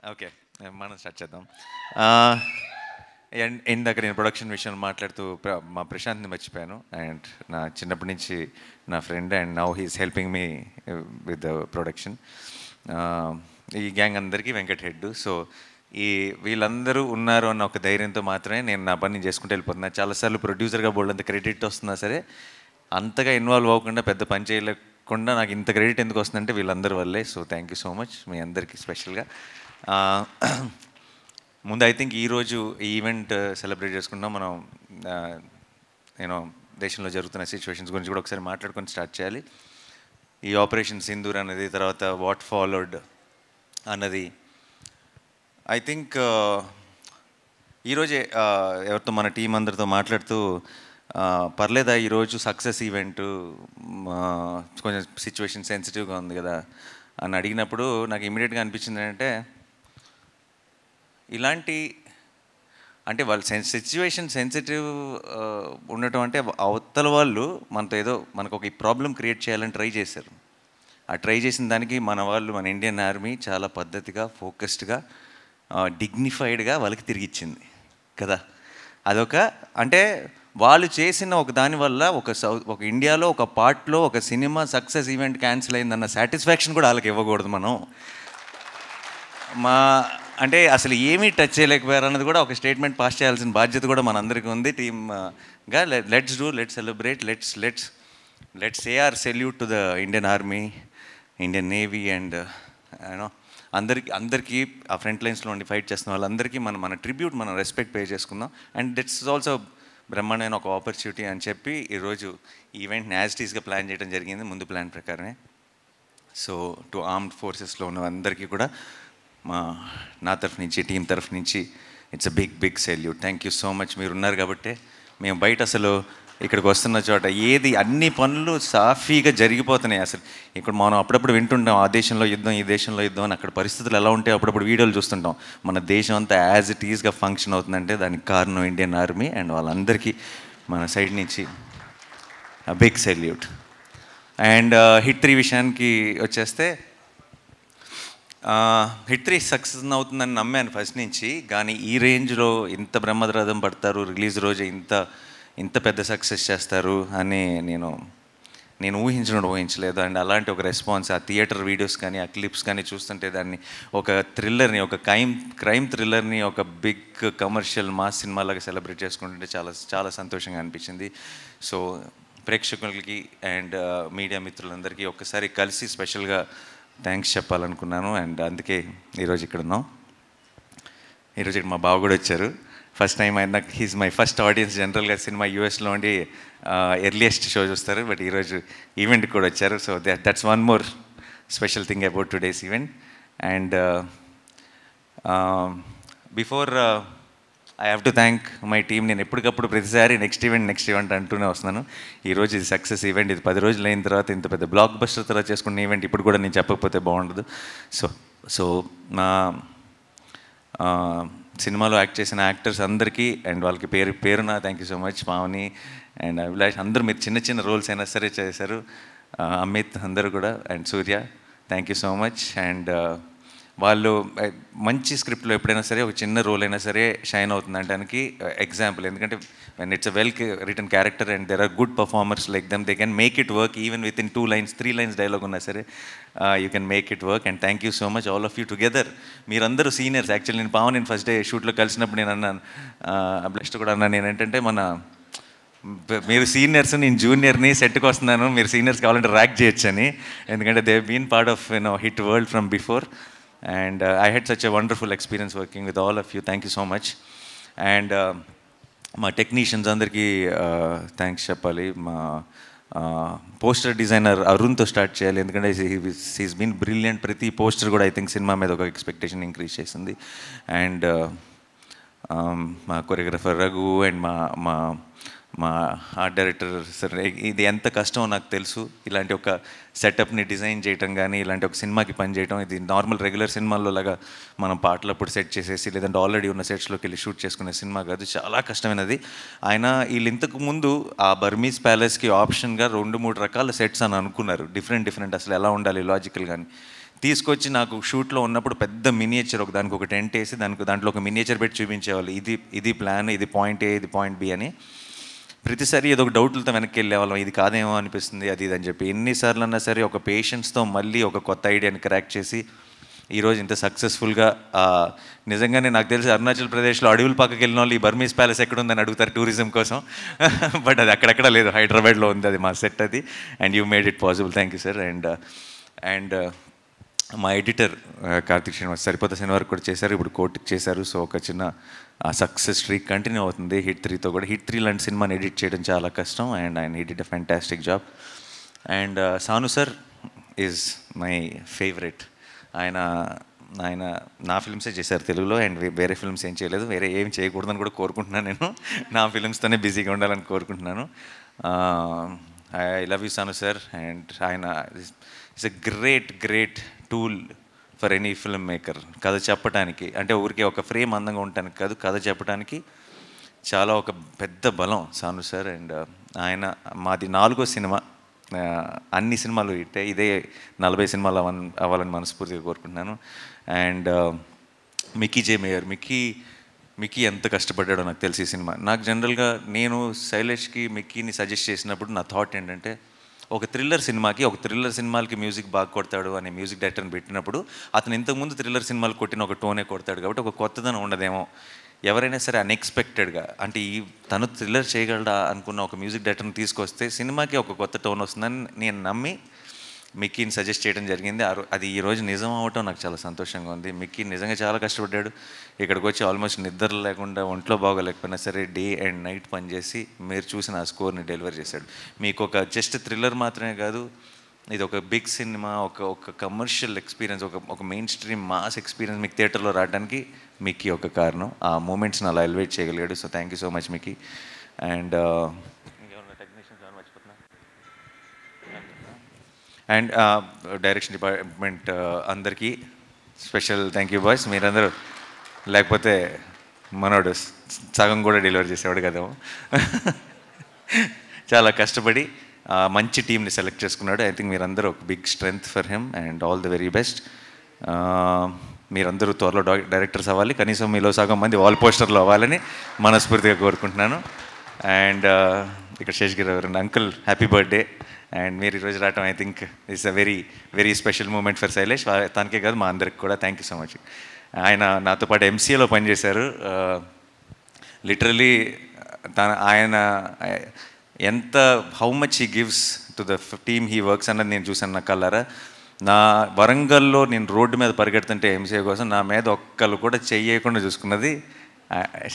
Okay. మనం start చేద్దాం. ఇందాక నేను ప్రొడక్షన్ విషయంలో మాట్లాడుతూ మా ప్రశాంత్‌ని మర్చిపోయాను. అండ్ నా చిన్నప్పటి నుంచి నా friend and now he is helping me with the production. ఈ గ్యాంగ్ అందరికీ వెంకట్ హెడ్. సో ఈ వీళ్ళందరూ ఉన్నారు అన్న ఒక ధైర్యంతో మాత్రమే నేను నా పని చేసుకుంటూ వెళ్ళిపోతున్నా. చాలాసార్లు ప్రొడ్యూసర్గా బోల్డంత క్రెడిట్ వస్తున్నా సరే అంతగా ఇన్వాల్వ్ అవ్వకుండా పెద్ద పని చేయలేకుండా నాకు ఇంత క్రెడిట్ ఎందుకు వస్తుందంటే వీళ్ళందరి వల్లే. So thank you so much మీ అందరికీ స్పెషల్గా. ముందు ఐ థింక్ ఈరోజు ఈ ఈవెంట్ సెలబ్రేట్ చేసుకుంటాం మనం. నేను దేశంలో జరుగుతున్న సిచ్యువేషన్స్ గురించి కూడా ఒకసారి మాట్లాడుకొని స్టార్ట్ చేయాలి. ఈ ఆపరేషన్ సింధూర్ అన్నది, తర్వాత వాట్ ఫాలోడ్ అన్నది ఐ థింక్ ఈరోజే ఎవరితో మన టీం అందరితో మాట్లాడుతూ పర్లేదా ఈరోజు సక్సెస్ ఈవెంటు కొంచెం సిచ్యువేషన్ సెన్సిటివ్గా ఉంది కదా అని అడిగినప్పుడు నాకు ఇమీడియట్గా అనిపించింది ఏంటంటే ఇలాంటి అంటే వాళ్ళు సిచ్యువేషన్ సెన్సిటివ్ ఉండటం అంటే అవతల వాళ్ళు మనతో ఏదో మనకు ఒక ప్రాబ్లం క్రియేట్ చేయాలని ట్రై చేశారు. ఆ ట్రై చేసిన దానికి మన వాళ్ళు, మన ఇండియన్ ఆర్మీ చాలా పద్ధతిగా, ఫోకస్డ్గా, డిగ్నిఫైడ్గా వాళ్ళకి తిరిగిచ్చింది కదా. అదొక అంటే వాళ్ళు చేసిన ఒక దానివల్ల ఒక ఇండియాలో ఒక పార్ట్లో ఒక సినిమా సక్సెస్ ఈవెంట్ క్యాన్సిల్ అయిందన్న సాటిస్ఫాక్షన్ కూడా వాళ్ళకి ఇవ్వకూడదు మనం. అంటే అసలు ఏమీ టచ్ చేయలేకపోయారు అన్నది కూడా ఒక స్టేట్మెంట్ పాస్ చేయాల్సిన బాధ్యత కూడా మనందరికీ ఉంది టీమ్గా. Let's celebrate, let's say our salute to the Indian Army, Indian Navy and you know అందరికీ ఆ ఫ్రంట్ లైన్స్లో ఉండి ఫైట్ చేస్తున్న వాళ్ళందరికీ మన ట్రిబ్యూట్, మనం రెస్పెక్ట్ పే చేసుకుందాం. అండ్ దిట్స్ ఇస్ ఆల్సో బ్రహ్మాండమైన ఒక ఆపర్చునిటీ అని చెప్పి ఈరోజు ఈవెంట్ని యాజ్ ఇట్ ఈస్గా ప్లాన్ చేయడం జరిగింది, ముందు ప్లాన్ ప్రకారమే. సో టు ఆర్మ్డ్ ఫోర్సెస్లో ఉన్న అందరికీ కూడా నా తరఫు నుంచి, టీం తరఫు నుంచి it's a big salute. Thank you so much. మీరు ఉన్నారు కాబట్టి మేము బయట అసలు ఇక్కడికి వస్తున్న చోట అన్ని పనులు సాఫీగా జరిగిపోతున్నాయి. అసలు ఇక్కడ మనం అప్పుడప్పుడు వింటుంటాం ఆ దేశంలో యుద్ధం, ఈ దేశంలో యుద్ధం అని. అక్కడ పరిస్థితులు ఎలా ఉంటే అప్పుడప్పుడు వీడియోలు చూస్తుంటాం. మన దేశం అంతా యాజ్ ఇట్ ఈస్గా ఫంక్షన్ అవుతుందంటే దానికి కారణం ఇండియన్ ఆర్మీ అండ్ వాళ్ళందరికీ మన సైడ్ నుంచి బిగ్ సెల్యూట్. అండ్ హిట్ 3 విషయానికి వచ్చేస్తే హిట్ 3 సక్సెస్ అవుతుందని నమ్మాను ఫస్ట్ నుంచి. కానీ ఈ రేంజ్లో ఇంత బ్రహ్మరథం పడతారు, రిలీజ్ రోజు ఇంత పెద్ద సక్సెస్ చేస్తారు అని నేను ఊహించలేదు. అండ్ అలాంటి ఒక రెస్పాన్స్ ఆ థియేటర్ వీడియోస్ కానీ, ఆ క్లిప్స్ కానీ చూస్తుంటే దాన్ని ఒక థ్రిల్లర్ని, ఒక క్రైమ్ థ్రిల్లర్ని ఒక బిగ్ కమర్షియల్ మాస్ సినిమాలాగా సెలబ్రేట్ చేసుకుంటుంటే చాలా చాలా సంతోషంగా అనిపించింది. సో ప్రేక్షకులకి అండ్ మీడియా మిత్రులందరికీ ఒక్కసారి కలిసి స్పెషల్గా థ్యాంక్స్ చెప్పాలనుకున్నాను. అండ్ అందుకే ఈరోజు ఇక్కడ ఉన్నాం. ఈరోజు ఇక్కడ మా బావ కూడా వచ్చారు. ఫస్ట్ టైం ఆయన హీజ్ మై ఫస్ట్ ఆడియన్స్. జనరల్గా సినిమా యూఎస్లో ఉండి ఎర్లియస్ట్ షో చూస్తారు, బట్ ఈరోజు ఈవెంట్కి కూడా వచ్చారు. So that's one more special thing about today's event. And before I have to thank my team. నేను ఎప్పటికప్పుడు ప్రతిసారి నెక్స్ట్ ఈవెంట్ అంటూనే వస్తున్నాను. ఈరోజు ఇది సక్సెస్ ఈవెంట్. ఇది 10 రోజులు అయిన తర్వాత ఇంత పెద్ద బ్లాక్ బస్టర్ తర్వాత చేసుకున్న ఈవెంట్ ఇప్పుడు కూడా నేను చెప్పకపోతే బాగుండదు. సో నా సినిమాలో యాక్ట్ చేసిన యాక్టర్స్ అందరికీ అండ్ వాళ్ళకి పేరున thank you so much. Pavani and Abhilash అందరూ మీరు చిన్న రోల్స్ అయినా సరే చేశారు. అమిత్ అందరూ కూడా and Surya thank you so much. And వాళ్ళు మంచి స్క్రిప్ట్లో ఎప్పుడైనా సరే ఒక చిన్న రోల్ అయినా సరే షైన్ అవుతుంది అనడానికి ఎగ్జాంపుల్. ఎందుకంటే when it's a well written character and there are good performers like them, they can make it work even with in 2 lines 3 lines dialogue ఉన్నా సరే you can make it work. And thank you so much all of you together. మీరందరూ seniors. Actually నేను first day షూట్లో కలిసినప్పుడు నేను అన్నాను, blessed కూడా అన్నాను, నేను ఏంటంటే మీరు సీనియర్స్, నేను జూనియర్ని, సెట్కి వస్తున్నాను, మీరు సీనియర్స్ కావాలంటే ర్యాక్ చేయొచ్చు అని. ఎందుకంటే they been part of hit world from before. And I had such a wonderful experience working with all of you. Thank you so much. And మా టెక్నీషియన్స్ అందరికీ థ్యాంక్స్ చెప్పాలి. మా పోస్టర్ డిజైనర్ అరుణ్తో స్టార్ట్ చేయాలి. ఎందుకంటే he's been brilliant. ప్రతి poster కూడా I think cinema మీద ఒక ఎక్స్పెక్టేషన్ ఇంక్రీజ్ చేసింది. అండ్ మా కొరియోగ్రఫర్ రఘు అండ్ మా ఆర్ట్ డైరెక్టర్ సార్. ఇది ఎంత కష్టమో నాకు తెలుసు. ఇలాంటి ఒక సెటప్ని డిజైన్ చేయటం కానీ, ఇలాంటి ఒక సినిమాకి పని చేయటం, ఇది నార్మల్ రెగ్యులర్ సినిమాల్లో లాగా మనం పాటలు అప్పుడు సెట్ చేసేసి లేదంటే ఆల్రెడీ ఉన్న సెట్స్లోకి వెళ్ళి షూట్ చేసుకునే సినిమా కాదు, చాలా కష్టమైనది. ఆయన వీళ్ళు ఇంతకు ముందు ఆ బర్మీస్ ప్యాలెస్కి ఆప్షన్గా 2-3 రకాల సెట్స్ అని అనుకున్నారు, డిఫరెంట్ అసలు ఎలా ఉండాలి లాజికల్ కానీ. తీసుకొచ్చి నాకు షూట్లో ఉన్నప్పుడు పెద్ద మినియేచర్ దానికి ఒక టెంట్ వేసి దాంట్లో ఒక మినియేచర్ పెట్టి చూపించేవాళ్ళు, ఇది ప్లాన్, ఇది పాయింట్ ఏ, ఇది పాయింట్ బి అని. ప్రతిసారి ఏదో ఒక డౌట్లతో వెనక్కి వెళ్ళేవాళ్ళం, ఇది కాదేమో అనిపిస్తుంది అది ఇది అని చెప్పి. ఎన్నిసార్లు అన్నా సరే ఒక పేషెన్స్తో మళ్ళీ ఒక కొత్త ఐడియాని క్రాక్ చేసి ఈరోజు ఇంత సక్సెస్ఫుల్గా, నిజంగానే నాకు తెలిసి అరుణాచల్ ప్రదేశ్లో అడవుల పక్కకి వెళ్ళిన వాళ్ళు ఈ బర్మీస్ ప్యాలెస్ ఎక్కడుందని అడుగుతారు టూరిజం కోసం. బట్ అది అక్కడెక్కడ లేదు, హైదరాబాద్లో ఉంది అది మా సెట్ అది. And you made it possible, thank you sir. And మా ఎడిటర్ కార్తిక్ శ్రీనివాస్ సరిపోతే శనివారం కూడా చేశారు, ఇప్పుడు కోర్టుకి చేశారు. సో ఒక చిన్న సక్సెస్ స్ట్రీక్ కంటిన్యూ అవుతుంది హిట్ 3తో కూడా. హిట్ 3 లాంటి సినిమాని ఎడిట్ చేయడం చాలా కష్టం, అండ్ ఆయన he did a fantastic job. And Sanu sir is my favourite. ఆయన నా ఫిల్మ్సే చేశారు తెలుగులో, అండ్ వేరే ఫిల్మ్స్ ఏం చేయలేదు, వేరే ఏం చేయకూడదని కూడా కోరుకుంటున్నాను. నేను నా ఫిల్మ్స్తోనే బిజీగా ఉండాలని కోరుకుంటున్నాను. I love you Sanu sir. And ఆయన it's a great tool for any filmmaker. కథ చెప్పడానికి అంటే ఊరికే ఒక ఫ్రేమ్ అందంగా ఉండటానికి కాదు, కథ చెప్పడానికి చాలా ఒక పెద్ద బలం సాను సార్. అండ్ ఆయన మాది 4వ సినిమా, అన్ని సినిమాలు ఇదే 40 సినిమాలు అవ్వాలని మనస్ఫూర్తిగా కోరుకుంటున్నాను. And Mickey J mayor, Mickey ఎంత కష్టపడ్డాడో నాకు తెలిసి ఈ సినిమా. నాకు జనరల్గా నేను శైలేష్కి మిక్కీని సజెస్ట్ చేసినప్పుడు నా థాట్ ఏంటంటే, ఒక థ్రిల్లర్ సినిమాలకి మ్యూజిక్ బాగా కొడతాడు అనే మ్యూజిక్ డైరెక్టర్ని పెట్టినప్పుడు అతను ఇంతకుముందు థ్రిల్లర్ సినిమాలు కొట్టిన ఒక టోనే కొడతాడు కాబట్టి ఒక కొత్తదనం ఉండదేమో. ఎవరైనా సరే అన్ఎక్స్పెక్టెడ్గా అంటే తను థ్రిల్లర్ చేయగలడా అనుకున్న ఒక మ్యూజిక్ డైరెక్టర్ని తీసుకొస్తే సినిమాకి ఒక కొత్త టోన్ వస్తుందని నేను నమ్మి మిక్కీని సజెస్ట్ చేయడం జరిగింది. అది ఈరోజు నిజం అవ్వటం నాకు చాలా సంతోషంగా ఉంది. మిక్కీ నిజంగా చాలా కష్టపడ్డాడు. ఇక్కడికి వచ్చి ఆల్మోస్ట్ నిద్ర లేకుండా, ఒంట్లో బాగోలేకపోయినా సరే డే అండ్ నైట్ పనిచేసి మీరు చూసిన ఆ స్కోర్ని డెలివర్ చేశాడు. మీకు ఒక జస్ట్ థ్రిల్లర్ మాత్రమే కాదు, ఇది ఒక బిగ్ సినిమా, ఒక కమర్షియల్ ఎక్స్పీరియన్స్, ఒక మెయిన్ స్ట్రీమ్ మాస్ ఎక్స్పీరియన్స్ మీకు థియేటర్లో రావడానికి మిక్కీ ఒక కారణం. ఆ మూమెంట్స్ని అలా ఎలివేట్ చేయగలిగాడు. So thank you so much Mickey. And and direction department అందరికీ స్పెషల్ థ్యాంక్ యూ బాయ్స్. మీరందరూ లేకపోతే మనోడు సగం కూడా డెలివరీ చేసేవాడు కదేమో. చాలా కష్టపడి మంచి టీంని సెలెక్ట్ చేసుకున్నాడు. ఐ థింక్ మీరందరూ ఒక big strength for him and all the very best. మీరందరూ త్వరలో డైరెక్టర్స్ అవ్వాలి, కనీసం మీలో సగం మంది వాల్ పోస్టర్లో అవ్వాలని మనస్ఫూర్తిగా కోరుకుంటున్నాను. అండ్ ఇక్కడ శేషగిరి గారు అంకుల్ హ్యాపీ బర్త్డే. అండ్ మీరు ఈరోజు రావటం I think it's a very special moment for Shailesh. తనకే కాదు మా అందరికి కూడా థ్యాంక్ యూ సో మచ్. ఆయన నాతో పాటు ఎంసీఏలో పనిచేశారు. లిటరలీ ఆయన ఎంత how much he gives to the team he works అన్నది నేను చూసాను నా కళ్ళారా. నా వరంగల్లో నేను రోడ్డు మీద పరిగెడుతుంటే ఎంసీఏ కోసం నా మీద ఒక్కళ్ళు కూడా చెయ్యకుండా చూసుకున్నది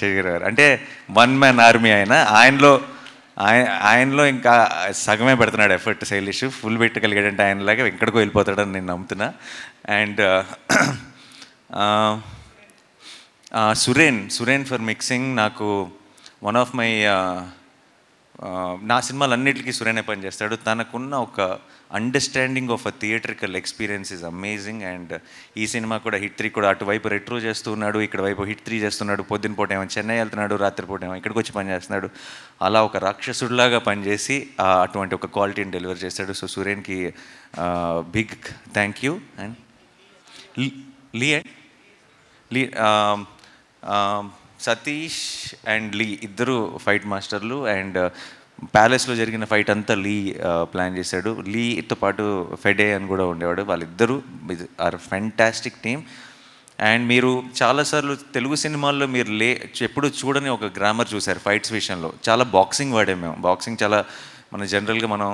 శేషగిరి గారు. అంటే 1 మ్యాన్ ఆర్మీ ఆయనలో ఇంకా సగమే పెడుతున్నాడు ఎఫర్ట్ శైలేష్. ఫుల్ పెట్టగలిగాడంటే ఆయనలాగా ఎక్కడికో వెళ్ళిపోతాడని నేను నమ్ముతున్నా. And Suren for mixing. నాకు వన్ ఆఫ్ మై నా సినిమాలన్నిటికీ సురేనే పనిచేస్తాడు. తనకున్న ఒక understanding of a theatrical experience is amazing. And ఈ సినిమా కూడా హిట్ 3 కూడా అటువైపు రెట్రో చేస్తున్నాడు, ఇక్కడ వైపు హిట్ 3 చేస్తున్నాడు. పొద్దున పూట ఏమో చెన్నై వెళ్తున్నాడు, రాత్రిపూట ఏమో ఇక్కడికి వచ్చి పనిచేస్తున్నాడు. అలా ఒక రాక్షసుడిలాగా పనిచేసి అటువంటి ఒక క్వాలిటీని డెలివర్ చేస్తాడు. సో సురేన్కి big thank you. And Lee Satish and Lee ఇద్దరు ఫైట్ మాస్టర్లు. అండ్ ప్యాలెస్లో జరిగిన ఫైట్ అంతా లీ ప్లాన్ చేశాడు. లీతో పాటు ఫెడే అని కూడా ఉండేవాడు. వాళ్ళిద్దరూ ఆర్ ఫ్యాంటాస్టిక్ టీమ్. అండ్ మీరు చాలాసార్లు తెలుగు సినిమాల్లో మీరు ఎప్పుడు చూడని ఒక గ్రామర్ చూశారు ఫైట్స్ విషయంలో. చాలా బాక్సింగ్ వాడాము మేము. బాక్సింగ్ చాలా జనరల్గా మనం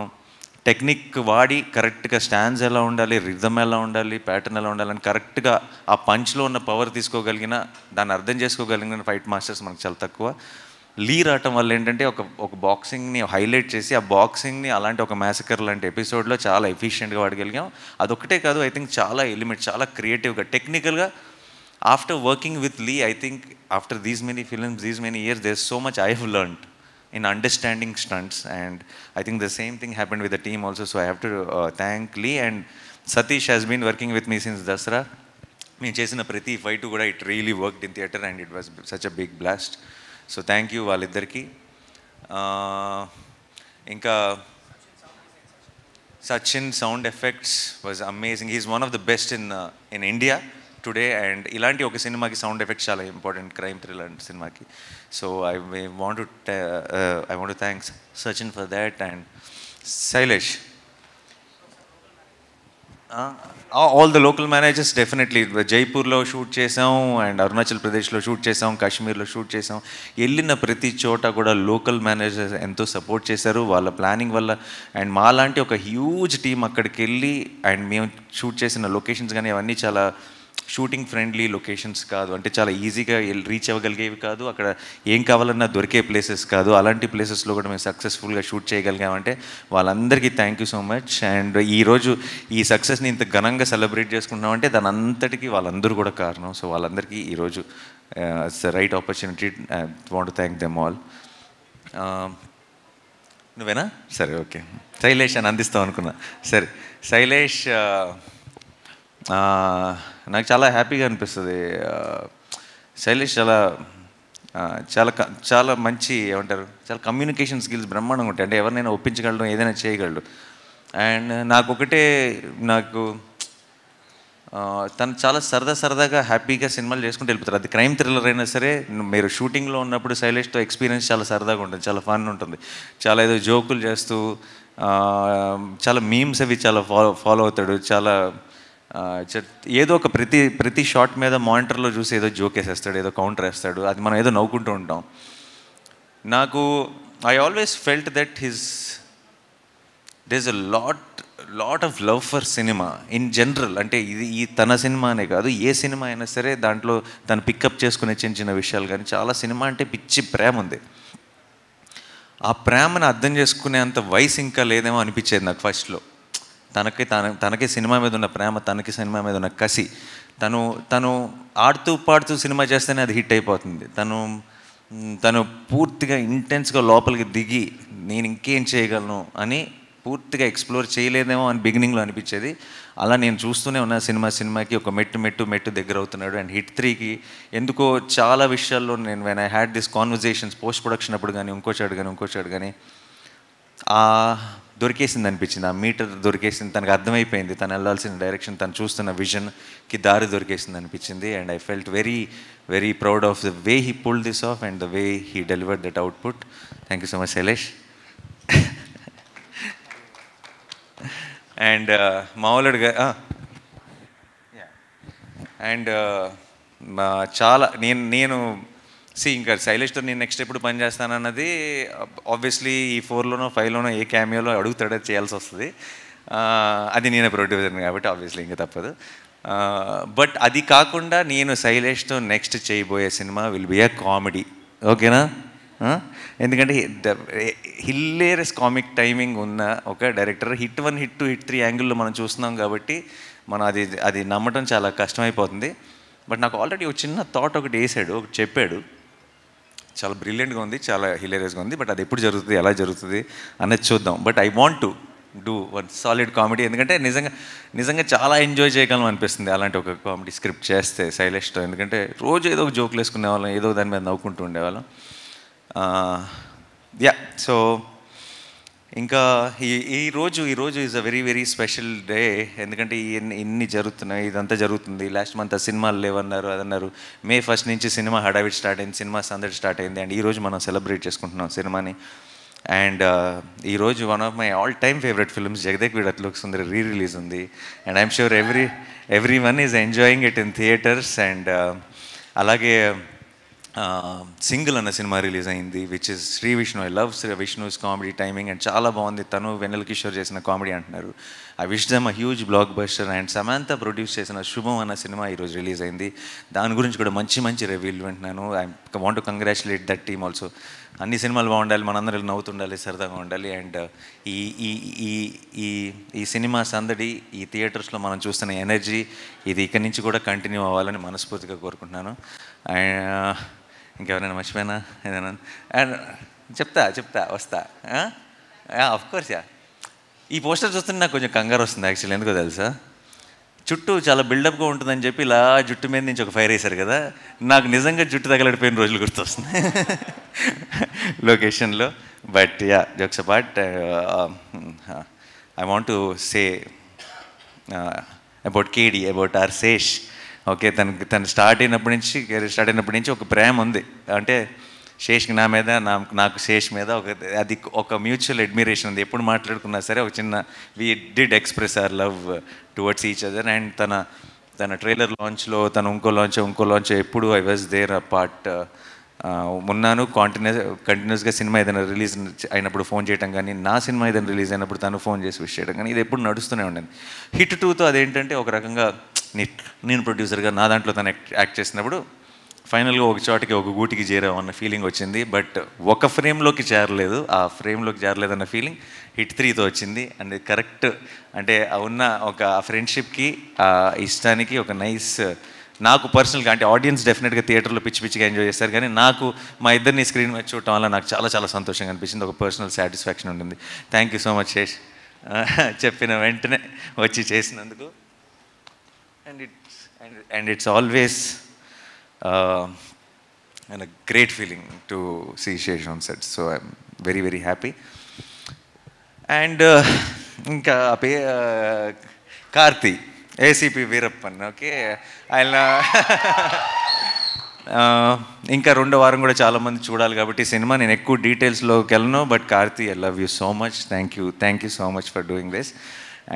టెక్నిక్ వాడి కరెక్ట్గా స్టాండ్స్ ఎలా ఉండాలి, రిథమ్ ఎలా ఉండాలి, ప్యాటర్న్ ఎలా ఉండాలని కరెక్ట్గా ఆ పంచ్లో ఉన్న పవర్ తీసుకోగలిగిన, దాన్ని అర్థం చేసుకోగలిగిన ఫైట్ మాస్టర్స్ మనకు చాలా తక్కువ. లీ రావటం వల్ల ఏంటంటే ఒక బాక్సింగ్ని హైలైట్ చేసి ఆ బాక్సింగ్ని అలాంటి ఒక మ్యాసకర్ లాంటి ఎపిసోడ్లో చాలా ఎఫిషియెంట్గా వాడగలిగాం. అదొక్కటే కాదు, ఐ థింక్ చాలా ఎలిమెంట్, చాలా క్రియేటివ్గా, టెక్నికల్గా. After working with Lee, I think after these many films, these many years, there so much I have learned in understanding stunts, and I think the same thing happened with the team also. So I have to thank Lee. And Satish has been working with me since Dasra. మేము చేసిన ప్రతి fight కూడా it really worked in theatre and it was such a big blast. So thank you వాళ్ళిద్దరికీ. ఇంకా Sachin sound effects was amazing. He's one of the best in India today, and ఇలాంటి ఒక సినిమాకి sound effects చాలా important, crime thriller సినిమాకి. So I want to thank Sachin for that, and Sailesh. All the local managers definitely. జైపూర్లో shoot చేసాం, and Arunachal ప్రదేశ్లో shoot చేసాం, కాశ్మీర్లో షూట్ చేసాం. వెళ్ళిన ప్రతి చోట కూడా లోకల్ మేనేజర్స్ ఎంతో సపోర్ట్ చేశారు వాళ్ళ ప్లానింగ్ వల్ల. అండ్ మాలాంటి ఒక హ్యూజ్ టీం అక్కడికి వెళ్ళి, అండ్ మేము షూట్ చేసిన లొకేషన్స్ కానీ అవన్నీ చాలా షూటింగ్ ఫ్రెండ్లీ లొకేషన్స్ కాదు, అంటే చాలా ఈజీగా రీచ్ అవ్వగలిగేవి కాదు, అక్కడ ఏం కావాలన్నా దొరికే ప్లేసెస్ కాదు. అలాంటి ప్లేసెస్లో కూడా మేము సక్సెస్ఫుల్గా షూట్ చేయగలిగామంటే వాళ్ళందరికీ thank you so much. And ఈరోజు ఈ సక్సెస్ని ఇంత ఘనంగా సెలబ్రేట్ చేసుకుంటున్నామంటే దాని అంతటికీ వాళ్ళందరూ కూడా కారణం. సో వాళ్ళందరికీ ఈరోజు it's the right opportunity. I want to thank them all. నువ్వేనా? సరే, ఓకే. శైలేష్ అని అందిస్తావు అనుకున్నా. సరే, శైలేష్ నాకు చాలా హ్యాపీగా అనిపిస్తుంది. శైలేష్ చాలా చాలా చాలా మంచి, ఏమంటారు, చాలా కమ్యూనికేషన్ స్కిల్స్ బ్రహ్మాండంగా ఉంటాయి. అంటే ఎవరినైనా ఒప్పించగలడు, ఏదైనా చేయగలడు. అండ్ నాకు తను చాలా సరదాగా హ్యాపీగా సినిమాలు చేసుకుంటూ వెళ్ళిపోతారు. అది క్రైమ్ థ్రిల్లర్ అయినా సరే, మీరు షూటింగ్లో ఉన్నప్పుడు శైలేష్తో ఎక్స్పీరియన్స్ చాలా సరదాగా ఉంటుంది, చాలా ఫన్ ఉంటుంది. చాలా ఏదో జోకులు చేస్తూ చాలా మీమ్స్ అవి చాలా ఫాలో అవుతాడు. చాలా ఏదో ఒక ప్రతి షాట్ మీద మానిటర్లో చూసి ఏదో జోక్ వేసేస్తాడు, ఏదో కౌంటర్ వేస్తాడు, అది మనం ఏదో నవ్వుకుంటూ ఉంటాం. I always felt that there is a lot of love for cinema in general. అంటే ఈ తన సినిమా అనే కాదు, ఏ సినిమా అయినా సరే దాంట్లో తను పికప్ చేసుకునే చిన్న విషయాలు కానీ చాలా సినిమా అంటే పిచ్చి ప్రేమ ఉంది. ఆ ప్రేమను అర్థం చేసుకునేంత వయసు ఇంకా లేదేమో అనిపించేది నాకు ఫస్ట్లో. తనకి సినిమా మీద ఉన్న ప్రేమ, తనకి సినిమా మీద ఉన్న కసి, తను ఆడుతూ పాడుతూ సినిమా చేస్తేనే అది హిట్ అయిపోతుంది. తను పూర్తిగా ఇంటెన్స్గా లోపలికి దిగి నేను ఇంకేం చేయగలను అని పూర్తిగా ఎక్స్ప్లోర్ చేయలేదేమో అని బిగినింగ్లో అనిపించేది. అలా నేను చూస్తూనే ఉన్న సినిమాకి ఒక మెట్టు దగ్గర అవుతున్నాడు. అండ్ హిట్ 3కి ఎందుకో చాలా విషయాల్లో నేను when I had this conversations post production అప్పుడు కానీ ఇంకోచాడు కానీ దొరికేసింది అనిపించింది. ఆ మీటర్ దొరికేసింది, తనకు అర్థమైపోయింది తను వెళ్ళాల్సిన డైరెక్షన్, తను చూస్తున్న విజన్కి దారి దొరికేసింది అనిపించింది. And I felt very very proud of the way he pulled this of and the way he delivered that output. Thank you so much Shailesh. And మామూలుగా అండ్ చాలా నేను ఇంకా శైలేష్తో నేను నెక్స్ట్ ఎప్పుడు పని చేస్తానన్నది ఆబ్వియస్లీ ఈ 4లోనో 5లోనో ఏ క్యామియోలో అడుగుతాడో చేయాల్సి వస్తుంది. అది నేనే ప్రొడ్యూసర్ని కాబట్టి ఆబ్వియస్లీ ఇంకా తప్పదు. బట్ అది కాకుండా నేను శైలేష్తో నెక్స్ట్ చేయబోయే cinema will be a comedy. ఓకేనా? ఎందుకంటే హిల్లేరియస్ కామిక్ టైమింగ్ ఉన్న ఒక డైరెక్టర్. హిట్ 1, హిట్ 2, హిట్ 3 యాంగిల్లో మనం చూస్తున్నాం కాబట్టి మనం అది నమ్మటం చాలా కష్టమైపోతుంది. బట్ నాకు ఆల్రెడీ ఒక చిన్న థాట్ ఒకటి చెప్పాడు, చాలా బ్రిలియంట్గా ఉంది, చాలా హిలేరియస్గా ఉంది. బట్ అది ఎప్పుడు జరుగుతుంది, ఎలా జరుగుతుంది అనేది చూద్దాం. But I want to do one solid comedy. ఎందుకంటే నిజంగా చాలా ఎంజాయ్ చేయగలం అనిపిస్తుంది అలాంటి ఒక కామెడీ స్క్రిప్ట్ చేస్తే శైలేష్తో. ఎందుకంటే రోజు ఏదో ఒక జోకులు వేసుకునేవాళ్ళం, ఏదో దాని మీద నవ్వుకుంటూ ఉండేవాళ్ళం. సో ఇంకా ఈరోజు is a very very special day. ఎందుకంటే ఇన్ని జరుగుతున్నాయి, ఇదంతా జరుగుతుంది. లాస్ట్ మంత్ సినిమాలు లేవన్నారు, అదన్నారు. May 1 నుంచి సినిమా హడావిడి స్టార్ట్ అయింది, సినిమా సందడి స్టార్ట్ అయింది. అండ్ ఈరోజు మనం సెలబ్రేట్ చేసుకుంటున్నాం సినిమాని. అండ్ ఈరోజు one of my all time favourite films Jagadeka వీడ్ అతిలోక సుందరి రిలీజ్ ఉంది. And I'm sure everyone is enjoying it in theatres. And అలాగే సింగిల్ అన్న సినిమా రిలీజ్ అయింది, which is Sri Vishnu. I love Sri Vishnu's comedy timing and చాలా బాగుంది. తను వెన్నెల కిషోర్ చేసిన కామెడీ అంటున్నారు. I wish them a huge blockbuster. And Samantha produce చేసిన శుభం అన్న సినిమా ఈరోజు రిలీజ్ అయింది. దాని గురించి కూడా మంచి రివ్యూలు వింటున్నాను. I want to congratulate that team also. అన్ని సినిమాలు బాగుండాలి, మనందరం నవ్వుతుండాలి, సరదాగా ఉండాలి. అండ్ ఈ సినిమా సందడి, ఈ థియేటర్స్లో మనం చూస్తున్న ఎనర్జీ, ఇది ఇక్కడి నుంచి కూడా కంటిన్యూ అవ్వాలని మనస్ఫూర్తిగా కోరుకుంటున్నాను. అండ్ ఇంకెవరైనా మర్చిపోయినా ఏదైనా చెప్తా వస్తా. అఫ్కోర్స్ ఈ పోస్టర్ చూస్తుంటే నాకు కొంచెం కంగారు వస్తుంది యాక్చువల్లీ. ఎందుకో తెలుసా, చుట్టూ చాలా బిల్డప్గా ఉంటుందని చెప్పి ఇలా జుట్టు మీద నుంచి ఒక ఫైర్ వేశారు కదా, నాకు నిజంగా జుట్టు తగలడిపోయిన రోజులు గుర్తొస్తుంది లొకేషన్లో. But jokes apart, I want to say about కేడి, అబౌట్ ఆర్ శేష్. ఓకే, తను స్టార్ట్ అయినప్పటి నుంచి, కెరీర్ స్టార్ట్ అయినప్పటి నుంచి ఒక ప్రేమ ఉంది. అంటే శేష్కి నా మీద, నాకు శేష్ మీద అది ఒక మ్యూచువల్ అడ్మిరేషన్ ఉంది. ఎప్పుడు మాట్లాడుకున్నా సరే ఒక చిన్న we did express our love towards each other. And తన ట్రైలర్ లాంచ్లో, తను ఇంకో లాంచ్ ఎప్పుడు I was there a part ఉన్నాను. కంటిన్యూస్గా సినిమా ఏదైనా రిలీజ్ అయినప్పుడు ఫోన్ చేయడం కానీ, నా సినిమా ఏదైనా రిలీజ్ అయినప్పుడు తను ఫోన్ చేసి విష్ చేయడం కానీ, ఇది ఎప్పుడు నడుస్తూనే ఉండేది. హిట్ 2తో అదేంటంటే ఒక రకంగా నేను ప్రొడ్యూసర్గా నా దాంట్లో తను యాక్ట్ చేసినప్పుడు ఫైనల్గా ఒక చోటకి, ఒక గూటికి చేరామన్న ఫీలింగ్ వచ్చింది. బట్ ఒక ఫ్రేమ్లోకి చేరలేదు, ఆ ఫ్రేమ్లోకి చేరలేదన్న ఫీలింగ్ హిట్ 3తో వచ్చింది. అండ్ కరెక్ట్ అంటే ఉన్న ఒక ఫ్రెండ్షిప్కి, ఆ ఇష్టానికి ఒక నైస్, నాకు పర్సనల్గా అంటే ఆడియన్స్ డెఫినెట్గా థియేటర్లో పిచ్చిగా ఎంజాయ్ చేస్తారు, కానీ నాకు మా ఇద్దరిని స్క్రీన్ మీద చూడటం వల్ల నాకు చాలా చాలా సంతోషంగా అనిపించింది. ఒక పర్సనల్ సాటిస్ఫాక్షన్ ఉంటుంది. Thank you so much Sesh, చెప్పిన వెంటనే వచ్చి చేసినందుకు. And it's always and a great feeling to see Shesh on set, so I'm very very happy. And ఇంకా కార్తీ, ఏసీపీ వీరప్పన్. ఓకే, ఆయన ఇంకా 2వ వారం కూడా చాలామంది చూడాలి కాబట్టి సినిమా నేను ఎక్కువ డీటెయిల్స్లోకి వెళ్ళను. But Karthi, I love you so much. Thank you so much for doing this,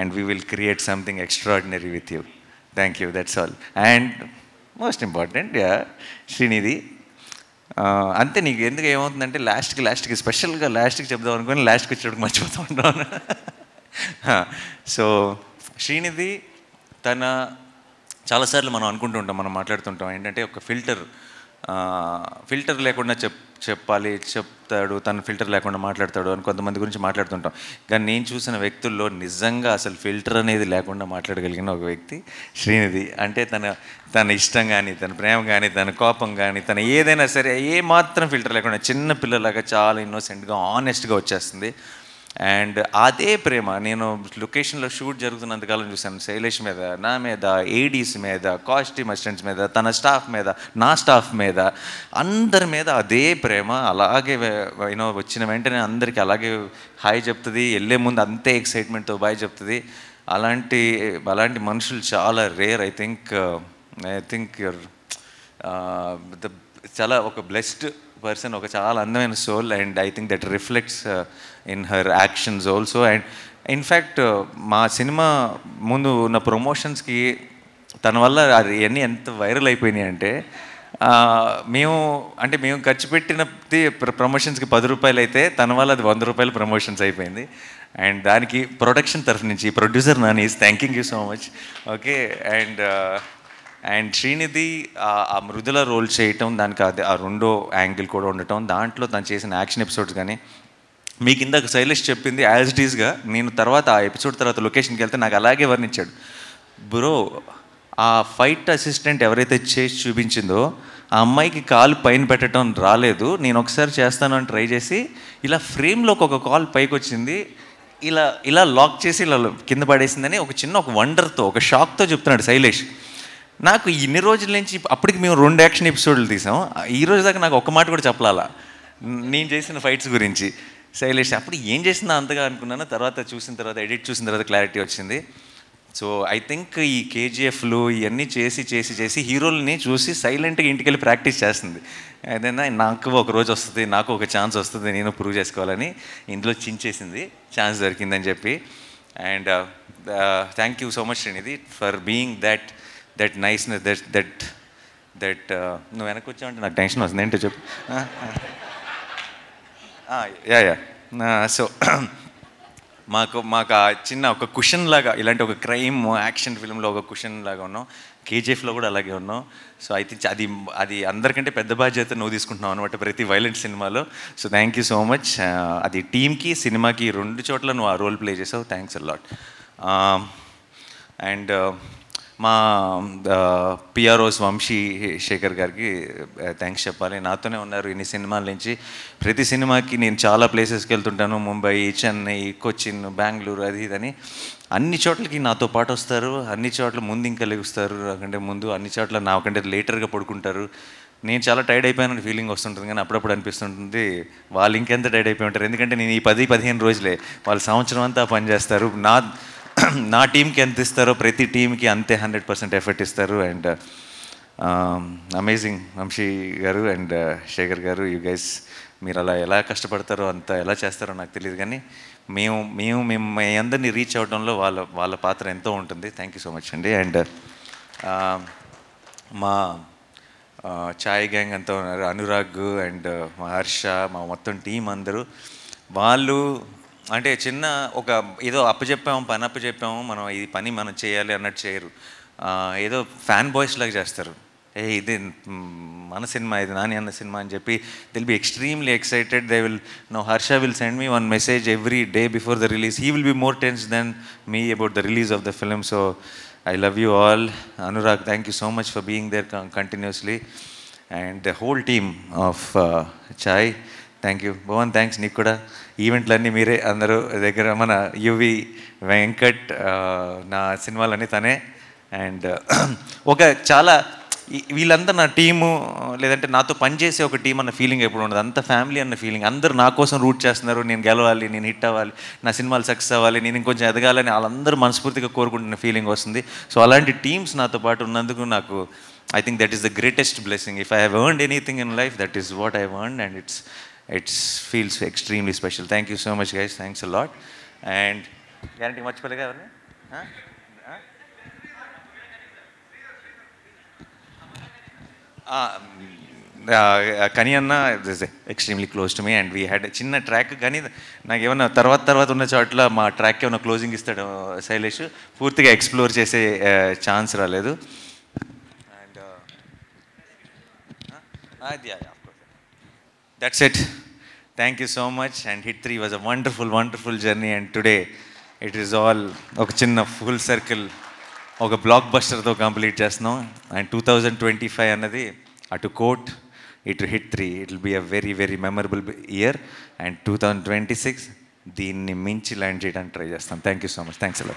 and we will create something extraordinary with you. Thank you, that's all. And most important Srinidhi, అంతే. నీకు ఎందుకు ఏమవుతుందంటే లాస్ట్కి స్పెషల్గా లాస్ట్కి చెప్దాం అనుకుని లాస్ట్కి వచ్చేటప్పుడు మర్చిపోతూ ఉంటాను. సో శ్రీనిధి తన చాలాసార్లు మనం అనుకుంటూ ఉంటాం, మనం మాట్లాడుతుంటాం ఏంటంటే ఒక ఫిల్టర్ లేకుండా చెప్తాడు, తను ఫిల్టర్ లేకుండా మాట్లాడతాడు అని కొంతమంది గురించి మాట్లాడుతుంటాం. కానీ నేను చూసిన వ్యక్తుల్లో నిజంగా అసలు ఫిల్టర్ అనేది లేకుండా మాట్లాడగలిగిన ఒక వ్యక్తి శ్రీనిధి. అంటే తన ఇష్టం కానీ, తన ప్రేమ కానీ, తన కోపం కానీ, తన ఏదైనా సరే ఏ మాత్రం ఫిల్టర్ లేకుండా చిన్న పిల్లలాగా చాలా ఇన్నోసెంట్గా ఆనెస్ట్గా వచ్చేస్తుంది. అండ్ అదే ప్రేమ నేను లొకేషన్లో షూట్ జరుగుతున్నంతకాలం చూశాను. శైలేష్ మీద, నా మీద, ఏడీస్ మీద, కాస్ట్యూమ్ అసిస్టెంట్స్ మీద, తన స్టాఫ్ మీద, నా స్టాఫ్ మీద, అందరి మీద అదే ప్రేమ. అలాగే వచ్చిన వెంటనే అందరికీ అలాగే హాయ్ చెప్తుంది, వెళ్ళే ముందు అంతే ఎక్సైట్మెంట్తో బాయ్ చెప్తుంది. అలాంటి మనుషులు చాలా రేర్. ఐ థింక్ యూర్ చాలా ఒక బ్లెస్డ్ పర్సన్, ఒక చాలా అందమైన soul. And I think that reflects in her actions also. And in fact మా సినిమా ముందు ఉన్న ప్రమోషన్స్కి తన వల్ల అది అన్నీ ఎంత వైరల్ అయిపోయినాయి అంటే, మేము ఖర్చు పెట్టినది ప్రమోషన్స్కి 10 రూపాయలు అయితే తన వల్ల అది 100 రూపాయలు ప్రమోషన్స్ అయిపోయింది. అండ్ దానికి ప్రొడక్షన్ తరఫు నుంచి producer Nani is thanking you so much. Okay, and Srinidhi ఆ మృదుల రోల్ చేయటం, దానికి అది ఆ 2వ యాంగిల్ కూడా ఉండటం, దాంట్లో తను చేసిన యాక్షన్ ఎపిసోడ్స్ కానీ, మీకు ఇందాక శైలేష్ చెప్పింది యాజ్ ఇట్ ఈస్గా నేను తర్వాత ఆ ఎపిసోడ్ తర్వాత లొకేషన్కి వెళ్తే నాకు అలాగే వర్ణించాడు. బ్రో, ఆ ఫైట్ అసిస్టెంట్ ఎవరైతే చేసి చూపించిందో ఆ అమ్మాయికి కాలు పైన పెట్టడం రాలేదు, నేను ఒకసారి చేస్తాను అని ట్రై చేసి ఇలా ఫ్రేమ్లోకి ఒక కాల్ పైకి వచ్చింది, ఇలా లాక్ చేసి ఇలా కింద పడేసిందని ఒక వండర్తో, ఒక షాక్తో చెప్తున్నాడు శైలేష్. నాకు ఇన్ని రోజుల నుంచి అప్పటికి మేము 2 యాక్షన్ ఎపిసోడ్లు తీసాం, ఈ రోజు దాకా నాకు ఒక్క మాట కూడా చెప్పాలా నేను చేసిన ఫైట్స్ గురించి. శైలేష్ అప్పుడు ఏం చేసిందా అంతగా అనుకున్నాను, తర్వాత ఎడిట్ చూసిన తర్వాత క్లారిటీ వచ్చింది. సో ఐ థింక్ ఈ కేజీఎఫ్లు ఇవన్నీ చేసి హీరోలని చూసి సైలెంట్గా ఇంటికి వెళ్ళి ప్రాక్టీస్ చేస్తుంది. ఏదైనా నాకు ఒక రోజు వస్తుంది, నాకు ఒక ఛాన్స్ వస్తుంది, నేను ప్రూవ్ చేసుకోవాలని ఇందులో చించేసింది, ఛాన్స్ దొరికిందని చెప్పి. And thank you so much Srinidhi for being that niceness, that నువ్వు వెనక్కి వచ్చావంటే నాకు టెన్షన్ వస్తుంది. ఏంటో చెప్పు. సో మాకు ఆ చిన్న ఒక కుషన్ లాగా, ఇలాంటి ఒక క్రైమ్ యాక్షన్ ఫిల్మ్లో ఒక కుషన్ లాగా ఉన్నాం, కేజీఎఫ్లో కూడా అలాగే ఉన్నాం. సో ఐ థింక్ అది అందరికంటే పెద్ద బాధ్యత నువ్వు తీసుకుంటున్నావు అనమాట ప్రతి వైలెంట్ సినిమాలో. So thank you so much. అది టీమ్కి, సినిమాకి 2 చోట్ల నువ్వు ఆ రోల్ ప్లే చేసావు. Thanks a lot. అండ్ మా పిఆర్ఓస్ వంశీ శేఖర్ గారికి థ్యాంక్స్ చెప్పాలి. నాతోనే ఉన్నారు ఇన్ని సినిమాల నుంచి. ప్రతి సినిమాకి నేను చాలా ప్లేసెస్కి వెళ్తుంటాను, ముంబై, చెన్నై, కొచ్చిన్, బెంగళూరు, అది ఇదని అన్ని చోట్లకి నాతో పాటు వస్తారు. అన్ని చోట్ల ముందు ఇంకా లెగుస్తారు, నాకంటే ముందు. అన్ని చోట్ల నాకంటే లేటర్గా పడుకుంటారు. నేను చాలా టైర్డ్ అయిపోయానని ఫీలింగ్ వస్తుంటుంది, కానీ అప్పుడప్పుడు అనిపిస్తుంటుంది వాళ్ళు ఇంకెంత టైర్డ్ అయిపోయి ఉంటారు. ఎందుకంటే నేను ఈ 10-15 రోజులే, వాళ్ళు సంవత్సరం అంతా పనిచేస్తారు. నా టీంకి ఎంత ఇస్తారో ప్రతి టీంకి అంతే 100% ఎఫర్ట్ ఇస్తారు. అండ్ అమేజింగ్ వంశీ గారు అండ్ శేఖర్ గారు, యూ గైస్ మీరు అలా ఎలా కష్టపడతారో అంత ఎలా చేస్తారో నాకు తెలియదు, కానీ మేము మీ అందరినీ రీచ్ అవ్వడంలో వాళ్ళ పాత్ర ఎంతో ఉంటుంది. థ్యాంక్ యూ సో మచ్ అండి. అండ్ మా ఛాయ్ గ్యాంగ్ అంతా ఉన్నారు, అనురాగ్ అండ్ మా హర్ష, మా మొత్తం టీం అందరూ, వాళ్ళు అంటే చిన్న ఒక ఏదో పని అప్పచెప్పాము మనం ఈ పని మనం చేయాలి అన్నట్టు చేయరు. ఏదో ఫ్యాన్ బాయ్స్ లాగా చేస్తారు. ఇది మన సినిమా, ఇది నాని అన్న సినిమా అని చెప్పి they'll be extremely excited. They will know Harsha will send me one message every day before the release. He will be more tense than me about the release of the film. So I love you all. Anurag, thank you so much for being there continuously. And the whole team of Chai, thank you. Bhavan, thanks నీకు కూడా. ఈవెంట్లన్నీ మీరే అందరూ దగ్గర, మన UV Venkat నా సినిమాలన్నీ తనే. And ఒక చాలా వీళ్ళంతా నా టీము, లేదంటే నాతో పనిచేసే ఒక టీం అన్న ఫీలింగ్ ఎప్పుడు ఉండదు. అంత ఫ్యామిలీ అన్న ఫీలింగ్. అందరూ నా కోసం రూట్ చేస్తున్నారు, నేను గెలవాలి, నేను హిట్ అవ్వాలి, నా సినిమాలు సక్సెస్ అవ్వాలి, నేను ఇంకొంచెం ఎదగాలని వాళ్ళందరూ మనస్ఫూర్తిగా కోరుకుంటున్న ఫీలింగ్ వస్తుంది. సో అలాంటి టీమ్స్ నాతో పాటు ఉన్నందుకు నాకు I think that is the greatest blessing. If I have earned anything in life, that is what I have earned, and it's feels extremely special. Thank you so much guys, thanks a lot. And guarantee మర్చిపోలేగా ఎవరిని? కని అన్న is extremely close to me and we had చిన్న track. కానీ నాకు ఏమన్నా తర్వాత ఉన్న చోట్ల మా ట్రాక్ ఏమన్నా క్లోజింగ్ ఇస్తాడు శైలేష్, పూర్తిగా ఎక్స్ప్లోర్ చేసే ఛాన్స్ రాలేదు. And that's it. Thank you so much. And hit 3 was a wonderful journey. And today it is all ఒక చిన్న ఫుల్ సర్కిల్, ఒక బ్లాక్ బస్టర్తో కంప్లీట్ చేస్తున్నాం. అండ్ 2025 అన్నది అటు కోట్ ఇటు hit 3, it will be a very memorable year. And 2026 దీన్ని మించి ల్యాండ్ చేయడానికి ట్రై చేస్తాం. Thank you so much. Thanks అలా.